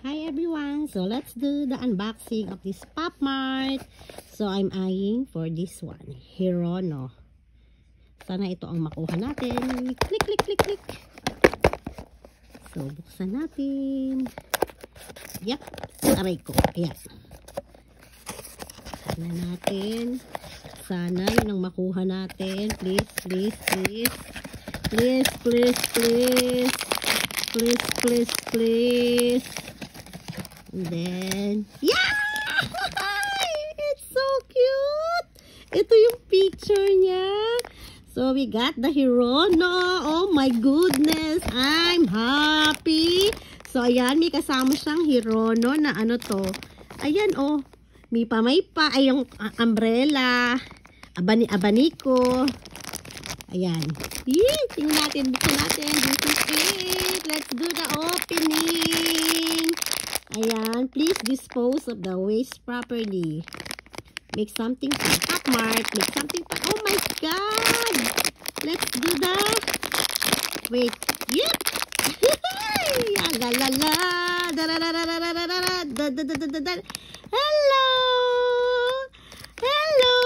Hi everyone! So let's do the unboxing of this Pop Mart. So I'm eyeing for this one, Hirono. Sana ito ang makuha natin. Click, click, click, click. So buksan natin. Yep, aray ko. Ayan. Sana natin. Sana yun ang makuha natin. Please, please, please. Please, please, please. Please, please, please. And then, yeah! It's so cute! Ito yung picture niya. So, we got the Hirono. Oh my goodness! I'm happy! So, ayan, may kasama siyang Hirono na ano to. Ayan, oh. May pamaypa. Ay, yung umbrella. Abaniko. Ayan. Yee! Tingnan natin. Buksan natin. This is it. Let's do the opening. Ayan. Please dispose of the waste properly. Make something for Pop Mart. Make something for... Oh my God! Let's do the... Wait. Yep! Agalala! Hello! Hello!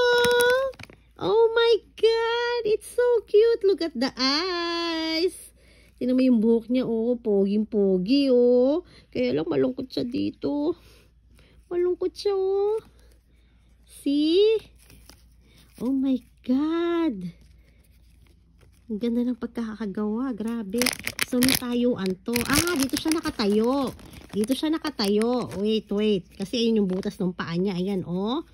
Oh my God! It's so cute! Look at the eyes! Tingnan mo yung buhok niya, oh. Poging-pogi, oh. Kaya lang malungkot siya dito. Malungkot siya, oh. See? Oh my God! Ang ganda ng pagkakagawa. Grabe. So, may tayuan to. Ah, dito siya nakatayo. Dito siya nakatayo. Wait, wait. Kasi ayun yung butas ng paa niya. Ayan, oh.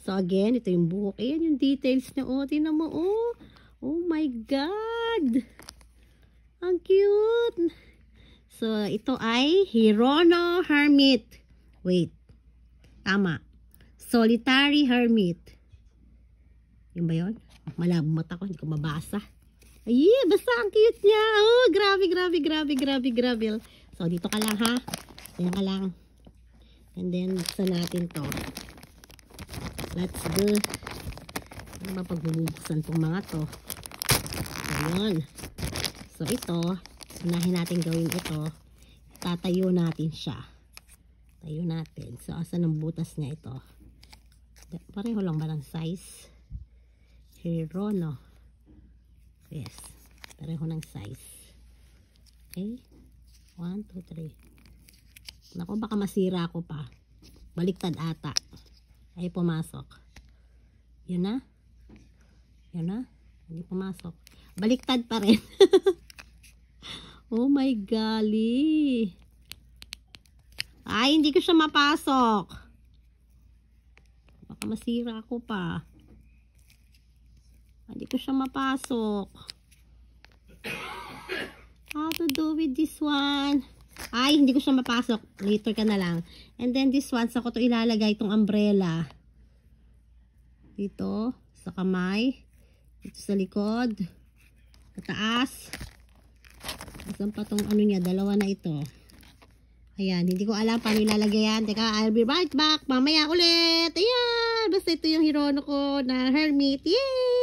So, again, ito yung buhok. Ayan yung details niya. Oh, tingnan mo. Oh, oh my God. Ang cute. So, ito ay Hirono Hermit. Wait. Tama. Solitary Hermit. Yun ba yun? Malabo mata ko. Hindi ko mabasa. Ay, basta ang cute niya. Oh, grabe, grabe, grabe, grabe, grabe. So, dito ka lang, ha? Ayan ka lang. And then, buksan natin to. Let's do. Ano ba pagbubuksan itong mga to? So, yun. So, ito. Unahin natin gawin ito. Tatayo natin siya. Tayo natin. So, asan ang butas niya ito? Pareho lang ba ng size? Hirono. Yes. Pareho ng size. Okay. 1, 2, 3. Naku, baka masira ko pa. Baliktad ata. Ay, pumasok. Yun na. Yun na. Hindi pumasok. Baliktad pa rin. Oh my golly. Ay, hindi ko siya mapasok. Baka masira ko pa. Hindi ko siya mapasok. How to do with this one? Ay, hindi ko siya mapasok. Later ka na lang. And then this one, saan ko to ilalagay itong umbrella? Dito, sa kamay. Dito sa likod. Sa taas. Saan pa tong ano niya? Dalawa na ito. Ayan, hindi ko alam paano ilalagay yan. Teka, I'll be right back. Mamaya ulit. Ayan, basta ito yung Hirono ko na Hermit. Yay!